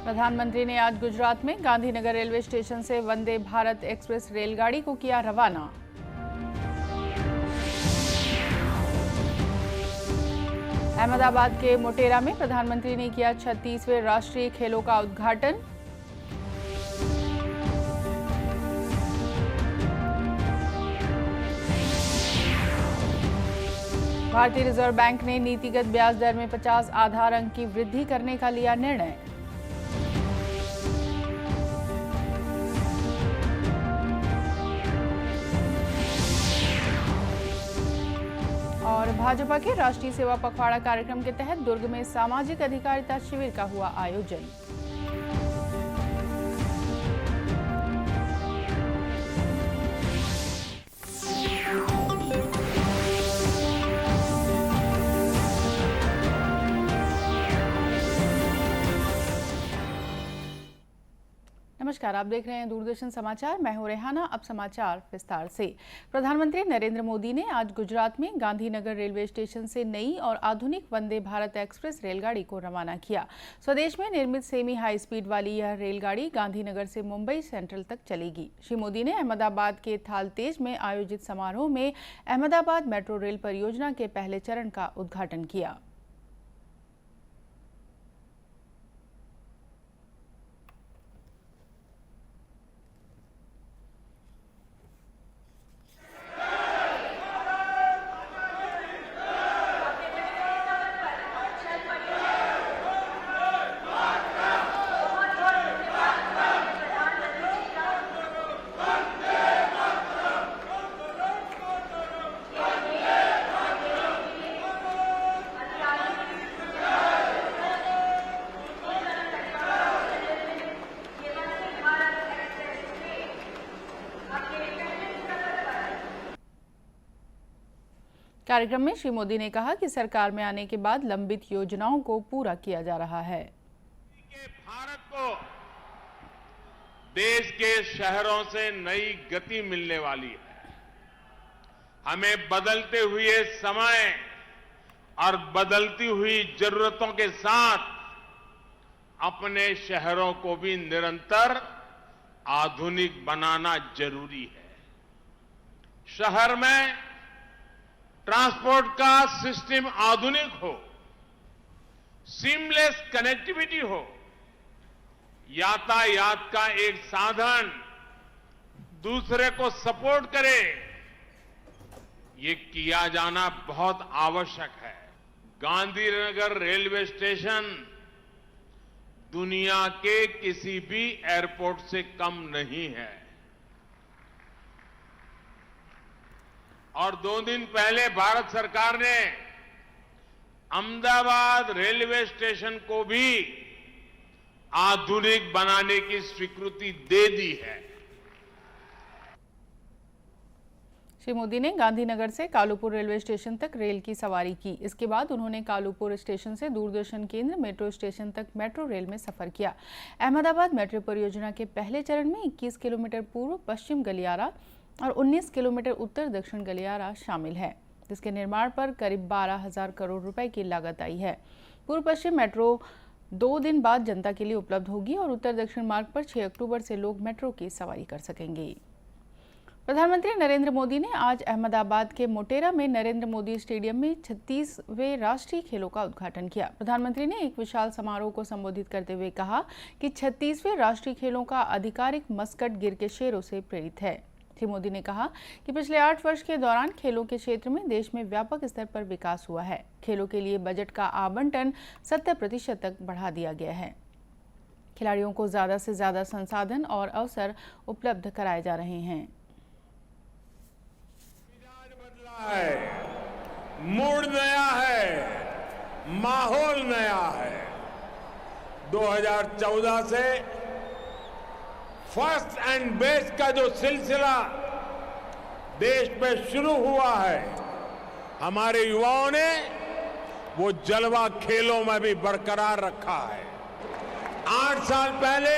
प्रधानमंत्री ने आज गुजरात में गांधीनगर रेलवे स्टेशन से वंदे भारत एक्सप्रेस रेलगाड़ी को किया रवाना। अहमदाबाद के मोटेरा में प्रधानमंत्री ने किया 36वें राष्ट्रीय खेलों का उद्घाटन। भारतीय रिजर्व बैंक ने नीतिगत ब्याज दर में 50 आधार अंक की वृद्धि करने का लिया निर्णय। और भाजपा के राष्ट्रीय सेवा पखवाड़ा कार्यक्रम के तहत दुर्ग में सामाजिक अधिकारिता शिविर का हुआ आयोजन। नमस्कार, आप देख रहे हैं दूरदर्शन समाचार। मैं हूं रेहाना। अब समाचार विस्तार से। प्रधानमंत्री नरेंद्र मोदी ने आज गुजरात में गांधीनगर रेलवे स्टेशन से नई और आधुनिक वंदे भारत एक्सप्रेस रेलगाड़ी को रवाना किया। स्वदेश में निर्मित सेमी हाई स्पीड वाली यह रेलगाड़ी गांधीनगर से मुंबई सेंट्रल तक चलेगी। श्री मोदी ने अहमदाबाद के थालतेज में आयोजित समारोह में अहमदाबाद मेट्रो रेल परियोजना के पहले चरण का उद्घाटन किया। कार्यक्रम में श्री मोदी ने कहा कि सरकार में आने के बाद लंबित योजनाओं को पूरा किया जा रहा है। भारत को देश के शहरों से नई गति मिलने वाली है। हमें बदलते हुए समय और बदलती हुई जरूरतों के साथ अपने शहरों को भी निरंतर आधुनिक बनाना जरूरी है। शहर में ट्रांसपोर्ट का सिस्टम आधुनिक हो, सीमलेस कनेक्टिविटी हो, यातायात का एक साधन दूसरे को सपोर्ट करे, ये किया जाना बहुत आवश्यक है। गांधीनगर रेलवे स्टेशन दुनिया के किसी भी एयरपोर्ट से कम नहीं है और 2 दिन पहले भारत सरकार ने अहमदाबाद रेलवे स्टेशन को भी आधुनिक बनाने की स्वीकृति दे दी है। श्री मोदी ने गांधीनगर से कालूपुर रेलवे स्टेशन तक रेल की सवारी की। इसके बाद उन्होंने कालूपुर स्टेशन से दूरदर्शन केंद्र मेट्रो स्टेशन तक मेट्रो रेल में सफर किया। अहमदाबाद मेट्रो परियोजना के पहले चरण में 21 किलोमीटर पूर्व पश्चिम गलियारा और 19 किलोमीटर उत्तर दक्षिण गलियारा शामिल है, जिसके निर्माण पर करीब 12,000 करोड़ रुपए की लागत आई है। पूर्व पश्चिम मेट्रो 2 दिन बाद जनता के लिए उपलब्ध होगी और उत्तर दक्षिण मार्ग पर 6 अक्टूबर से लोग मेट्रो की सवारी कर सकेंगे। प्रधानमंत्री नरेंद्र मोदी ने आज अहमदाबाद के मोटेरा में नरेंद्र मोदी स्टेडियम में 36वें राष्ट्रीय खेलों का उद्घाटन किया। प्रधानमंत्री ने एक विशाल समारोह को संबोधित करते हुए कहा कि 36वें राष्ट्रीय खेलों का आधिकारिक मस्कट गिर के शेरों से प्रेरित है। श्री मोदी ने कहा कि पिछले 8 वर्ष के दौरान खेलों के क्षेत्र में देश में व्यापक स्तर पर विकास हुआ है। खेलों के लिए बजट का आवंटन 70% तक बढ़ा दिया गया है। खिलाड़ियों को ज्यादा से ज्यादा संसाधन और अवसर उपलब्ध कराए जा रहे हैं। मूड नया है, माहौल नया है। 2014 से फर्स्ट एंड बेस्ट का जो सिलसिला देश में शुरू हुआ है, हमारे युवाओं ने वो जलवा खेलों में भी बरकरार रखा है। 8 साल पहले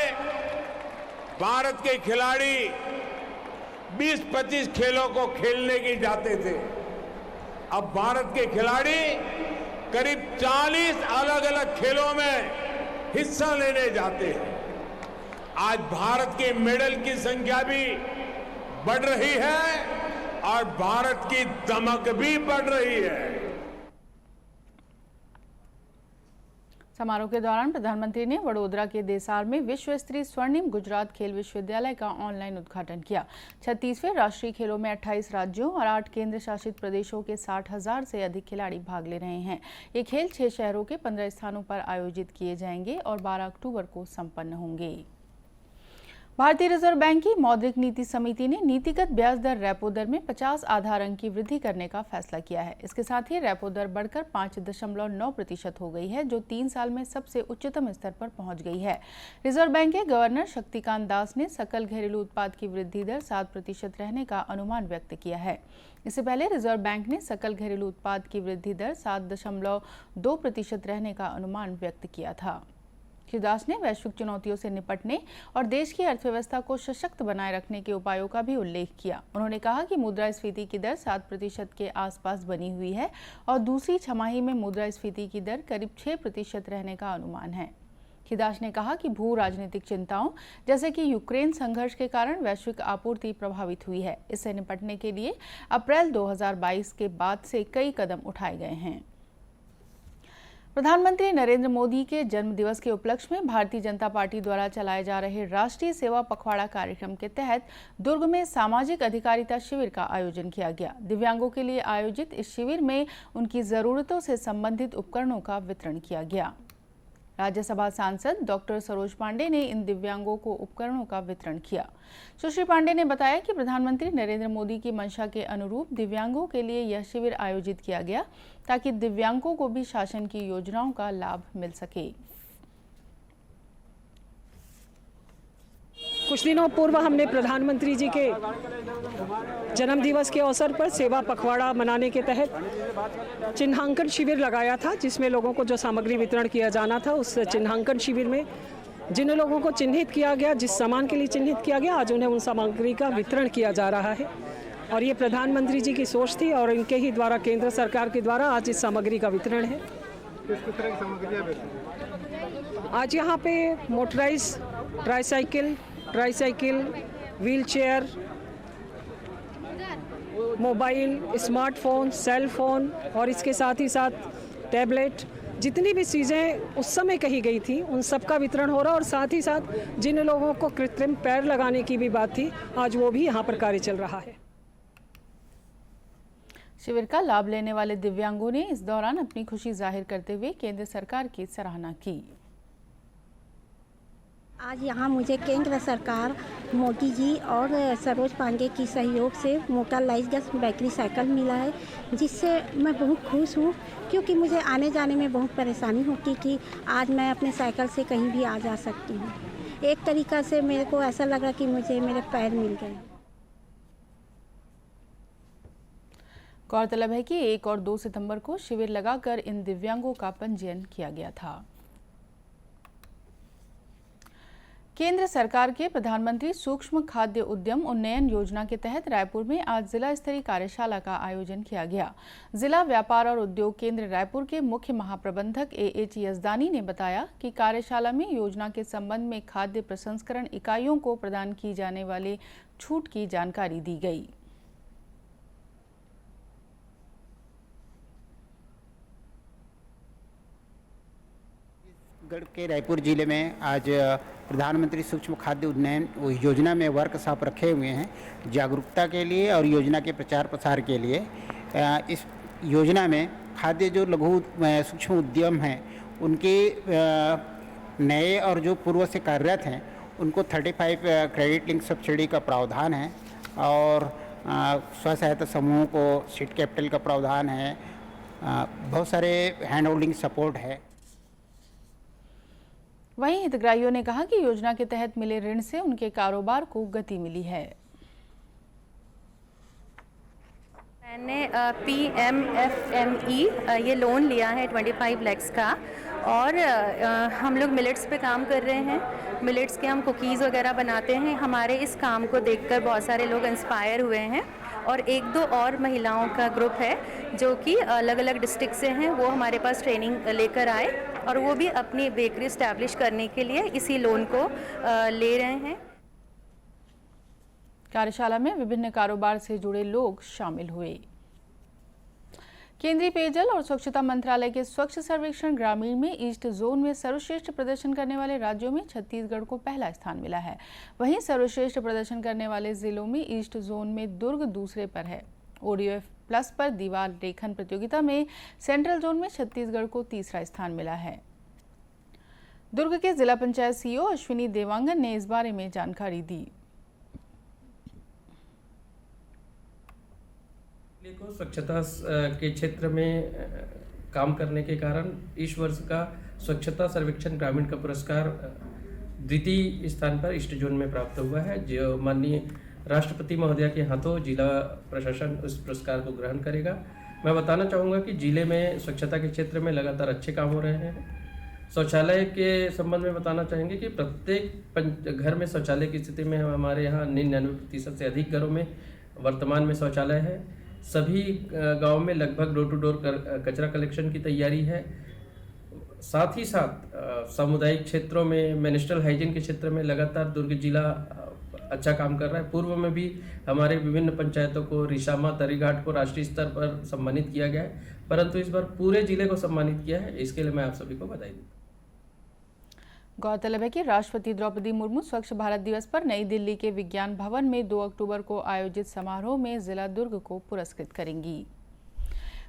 भारत के खिलाड़ी 20-25 खेलों को खेलने के जाते थे। अब भारत के खिलाड़ी करीब 40 अलग अलग खेलों में हिस्सा लेने जाते हैं। आज भारत के मेडल की संख्या भी बढ़ रही है और भारत की दमक भी बढ़ रही है। समारोह के दौरान प्रधानमंत्री ने वडोदरा के देसार में विश्व स्तरीय स्वर्णिम गुजरात खेल विश्वविद्यालय का ऑनलाइन उद्घाटन किया। 36वें राष्ट्रीय खेलों में 28 राज्यों और 8 केंद्र शासित प्रदेशों के 60,000 से अधिक खिलाड़ी भाग ले रहे हैं। ये खेल 6 शहरों के 15 स्थानों पर आयोजित किए जाएंगे और 12 अक्टूबर को संपन्न होंगे। भारतीय रिजर्व बैंक की मौद्रिक नीति समिति ने नीतिगत ब्याज दर रेपो दर में 50 आधार अंक की वृद्धि करने का फैसला किया है। इसके साथ ही रेपो दर बढ़कर 5.9% हो गई है, जो 3 साल में सबसे उच्चतम स्तर पर पहुंच गई है। रिजर्व बैंक के गवर्नर शक्तिकांत दास ने सकल घरेलू उत्पाद की वृद्धि दर 7% रहने का अनुमान व्यक्त किया है। इससे पहले रिजर्व बैंक ने सकल घरेलू उत्पाद की वृद्धि दर 7.2% रहने का अनुमान व्यक्त किया था। श्री दास ने वैश्विक चुनौतियों से निपटने और देश की अर्थव्यवस्था को सशक्त बनाए रखने के उपायों का भी उल्लेख किया। उन्होंने कहा कि मुद्रास्फीति की दर 7% के आसपास बनी हुई है और दूसरी छमाही में मुद्रास्फीति की दर करीब 6% रहने का अनुमान है। श्री दास ने कहा कि भू राजनीतिक चिंताओं जैसे कि यूक्रेन संघर्ष के कारण वैश्विक आपूर्ति प्रभावित हुई है। इससे निपटने के लिए अप्रैल 2022 के बाद से कई कदम उठाए गए हैं। प्रधानमंत्री नरेंद्र मोदी के जन्मदिवस के उपलक्ष्य में भारतीय जनता पार्टी द्वारा चलाए जा रहे राष्ट्रीय सेवा पखवाड़ा कार्यक्रम के तहत दुर्ग में सामाजिक अधिकारिता शिविर का आयोजन किया गया। दिव्यांगों के लिए आयोजित इस शिविर में उनकी जरूरतों से संबंधित उपकरणों का वितरण किया गया। राज्यसभा सांसद डॉक्टर सरोज पांडे ने इन दिव्यांगों को उपकरणों का वितरण किया। सुश्री पांडे ने बताया कि प्रधानमंत्री नरेंद्र मोदी की मंशा के अनुरूप दिव्यांगों के लिए यह शिविर आयोजित किया गया ताकि दिव्यांगों को भी शासन की योजनाओं का लाभ मिल सके। कुछ दिनों पूर्व हमने प्रधानमंत्री जी के जन्मदिवस के अवसर पर सेवा पखवाड़ा मनाने के तहत चिन्हांकन शिविर लगाया था, जिसमें लोगों को जो सामग्री वितरण किया जाना था, उस चिन्हांकन शिविर में जिन लोगों को चिन्हित किया गया, जिस सामान के लिए चिन्हित किया गया, आज उन्हें उन सामग्री का वितरण किया जा रहा है। और ये प्रधानमंत्री जी की सोच थी और इनके ही द्वारा, केंद्र सरकार के द्वारा आज इस सामग्री का वितरण है। किस तरह की सामग्री? आज यहाँ पे motorise tricycle, wheelchair, mobile, smartphone, cell phone और इसके साथ ही साथ टैबलेट, जितनी भी चीज़ें उस समय कही गई थी उन सब का वितरण हो रहा है। और साथ ही साथ जिन लोगों को कृत्रिम पैर लगाने की भी बात थी, आज वो भी यहाँ पर कार्य चल रहा है। शिविर का लाभ लेने वाले दिव्यांगों ने इस दौरान अपनी खुशी जाहिर करते हुए केंद्र सरकार की सराहना की। आज यहाँ मुझे केंद्र सरकार, मोदी जी और सरोज पांडे की सहयोग से मोटराइज्ड बैटरी साइकिल मिला है, जिससे मैं बहुत खुश हूँ, क्योंकि मुझे आने जाने में बहुत परेशानी होती थी। आज मैं अपने साइकिल से कहीं भी आ जा सकती हूँ। एक तरीक़ा से मेरे को ऐसा लगा कि मुझे मेरे पैर मिल गए। गौरतलब है कि 1 और 2 सितंबर को शिविर लगाकर इन दिव्यांगों का पंजीयन किया गया था। केंद्र सरकार के प्रधानमंत्री सूक्ष्म खाद्य उद्यम उन्नयन योजना के तहत रायपुर में आज जिला स्तरीय कार्यशाला का आयोजन किया गया। जिला व्यापार और उद्योग केंद्र रायपुर के मुख्य महाप्रबंधक AH यजदानी ने बताया कि कार्यशाला में योजना के संबंध में खाद्य प्रसंस्करण इकाइयों को प्रदान की जाने वाली छूट की जानकारी दी गई। छत्तीसगढ़ के रायपुर जिले में आज प्रधानमंत्री सूक्ष्म खाद्य उन्नयन योजना में वर्कशॉप रखे हुए हैं जागरूकता के लिए और योजना के प्रचार प्रसार के लिए। इस योजना में खाद्य जो लघु सूक्ष्म उद्यम हैं उनके नए और जो पूर्व से कार्यरत हैं उनको 35 क्रेडिट लिंक सब्सिडी का प्रावधान है और स्व सहायता समूहों को सीड कैपिटल का प्रावधान है। बहुत सारे हैंड होल्डिंग सपोर्ट है। वहीं हितग्राहियों ने कहा कि योजना के तहत मिले ऋण से उनके कारोबार को गति मिली है। मैंने PMFME ये लोन लिया है 25 लाख का और हम लोग मिलेट्स पे काम कर रहे हैं। मिलेट्स के हम कुकीज़ वगैरह बनाते हैं। हमारे इस काम को देखकर बहुत सारे लोग इंस्पायर हुए हैं और 1-2 और महिलाओं का ग्रुप है जो कि अलग अलग डिस्ट्रिक्ट से हैं, वो हमारे पास ट्रेनिंग लेकर आए और वो भी अपनी बेकरी इस्टेब्लिश करने के लिए इसी लोन को ले रहे हैं। कार्यशाला में विभिन्न कारोबार से जुड़े लोग शामिल हुए। केंद्रीय पेयजल और स्वच्छता मंत्रालय के स्वच्छ सर्वेक्षण ग्रामीण में ईस्ट जोन में सर्वश्रेष्ठ प्रदर्शन करने वाले राज्यों में छत्तीसगढ़ को पहला स्थान मिला है। वहीं सर्वश्रेष्ठ प्रदर्शन करने वाले जिलों में ईस्ट जोन में दुर्ग दूसरे पर है। ODF प्लस पर दीवार लेखन प्रतियोगिता में सेंट्रल जोन में छत्तीसगढ़ को तीसरा स्थान मिला है। दुर्ग के जिला पंचायत CEO अश्विनी देवांगन ने इस बारे में जानकारी दी। को स्वच्छता के क्षेत्र में काम करने के कारण इस वर्ष का स्वच्छता सर्वेक्षण ग्रामीण का पुरस्कार द्वितीय स्थान पर ईस्ट जोन में प्राप्त हुआ है, जो माननीय राष्ट्रपति महोदय के हाथों जिला प्रशासन उस पुरस्कार को ग्रहण करेगा। मैं बताना चाहूँगा कि जिले में स्वच्छता के क्षेत्र में लगातार अच्छे काम हो रहे हैं। शौचालय के संबंध में बताना चाहेंगे कि प्रत्येक घर में शौचालय की स्थिति में हमारे यहाँ 99% से अधिक घरों में वर्तमान में शौचालय है। सभी गांव में लगभग डोर टू डोर कचरा कलेक्शन की तैयारी है। साथ ही साथ सामुदायिक क्षेत्रों में मिनिस्ट्रियल हाइजीन के क्षेत्र में लगातार दुर्ग जिला अच्छा काम कर रहा है। पूर्व में भी हमारे विभिन्न पंचायतों को रिशामा तरीघाट को राष्ट्रीय स्तर पर सम्मानित किया गया है, परंतु इस बार पूरे जिले को सम्मानित किया है। इसके लिए मैं आप सभी को बधाई दूँ। गौरतलब है कि राष्ट्रपति द्रौपदी मुर्मू स्वच्छ भारत दिवस पर नई दिल्ली के विज्ञान भवन में 2 अक्टूबर को आयोजित समारोह में जिला दुर्ग को पुरस्कृत करेंगी।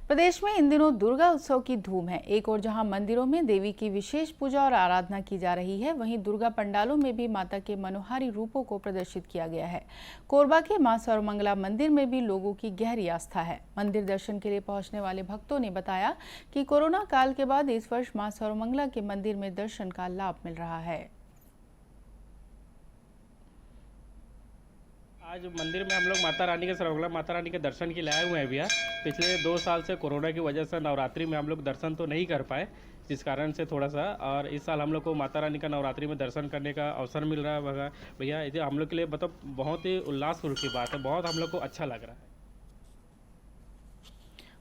प्रदेश में इन दिनों दुर्गा उत्सव की धूम है। एक और जहां मंदिरों में देवी की विशेष पूजा और आराधना की जा रही है, वहीं दुर्गा पंडालों में भी माता के मनोहारी रूपों को प्रदर्शित किया गया है। कोरबा के मां सर्वमंगला मंदिर में भी लोगों की गहरी आस्था है। मंदिर दर्शन के लिए पहुंचने वाले भक्तों ने बताया कि कोरोना काल के बाद इस वर्ष मां सर्वमंगला के मंदिर में दर्शन का लाभ मिल रहा है। आज मंदिर में हम लोग माता रानी के सर्वमंगला माता रानी के दर्शन के लिए आए हुए हैं भैया। पिछले 2 साल से कोरोना की वजह से नवरात्रि में हम लोग दर्शन तो नहीं कर पाए, जिस कारण से थोड़ा सा, और इस साल हम लोग को माता रानी का नवरात्रि में दर्शन करने का अवसर मिल रहा है भैया। ये हम लोग के लिए मतलब बहुत ही उल्लासपूर्ण की बात है, बहुत हम लोग को अच्छा लग रहा है।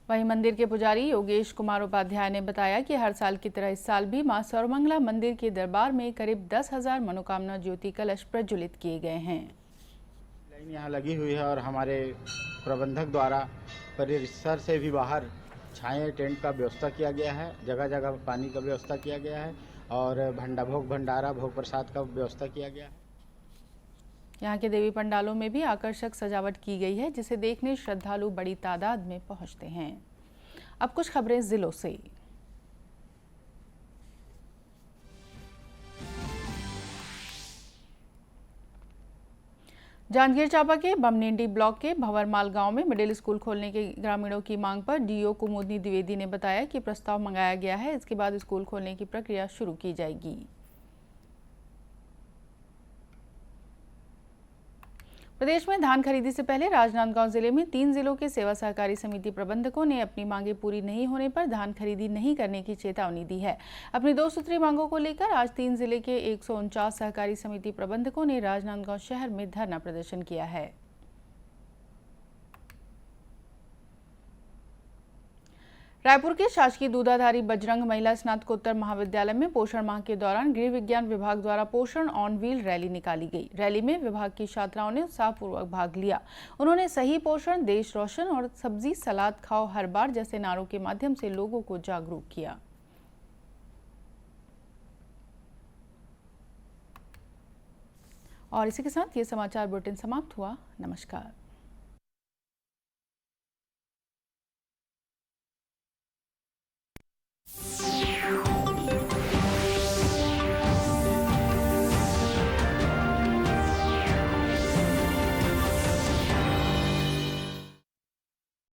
वहीं मंदिर के पुजारी योगेश कुमार उपाध्याय ने बताया कि हर साल की तरह इस साल भी मां सर्वमंगला मंदिर के दरबार में करीब 10,000 मनोकामना ज्योति कलश प्रज्वलित किए गए हैं। लाइन यहाँ लगी हुई है और हमारे प्रबंधक द्वारा परिसर से भी बाहर छाए टेंट का व्यवस्था किया गया है। जगह जगह पानी का व्यवस्था किया गया है और भंडारा भोग प्रसाद का व्यवस्था किया गया है। यहाँ के देवी पंडालों में भी आकर्षक सजावट की गई है, जिसे देखने श्रद्धालु बड़ी तादाद में पहुंचते हैं। अब कुछ खबरें जिलों से। जांजगीर चांपा के बमनेंडी ब्लॉक के भंवरमाल गांव में मिडिल स्कूल खोलने के ग्रामीणों की मांग पर डीओ कुमुदनी द्विवेदी ने बताया कि प्रस्ताव मंगाया गया है। इसके बाद स्कूल खोलने की प्रक्रिया शुरू की जाएगी। प्रदेश में धान खरीदी से पहले राजनांदगांव जिले में 3 जिलों के सेवा सहकारी समिति प्रबंधकों ने अपनी मांगें पूरी नहीं होने पर धान खरीदी नहीं करने की चेतावनी दी है। अपनी 2 सूत्री मांगों को लेकर आज 3 जिले के 149 सहकारी समिति प्रबंधकों ने राजनांदगांव शहर में धरना प्रदर्शन किया है। रायपुर के शासकीय दूधाधारी बजरंग महिला स्नातकोत्तर महाविद्यालय में पोषण माह के दौरान गृह विज्ञान विभाग द्वारा पोषण ऑन व्हील रैली निकाली गई। रैली में विभाग की छात्राओं ने उत्साहपूर्वक भाग लिया। उन्होंने सही पोषण, देश रोशन और सब्जी सलाद खाओ हर बार जैसे नारों के माध्यम से लोगों को जागरूक किया। और इसी के साथ ये समाचार बुलेटिन समाप्त हुआ। नमस्कार।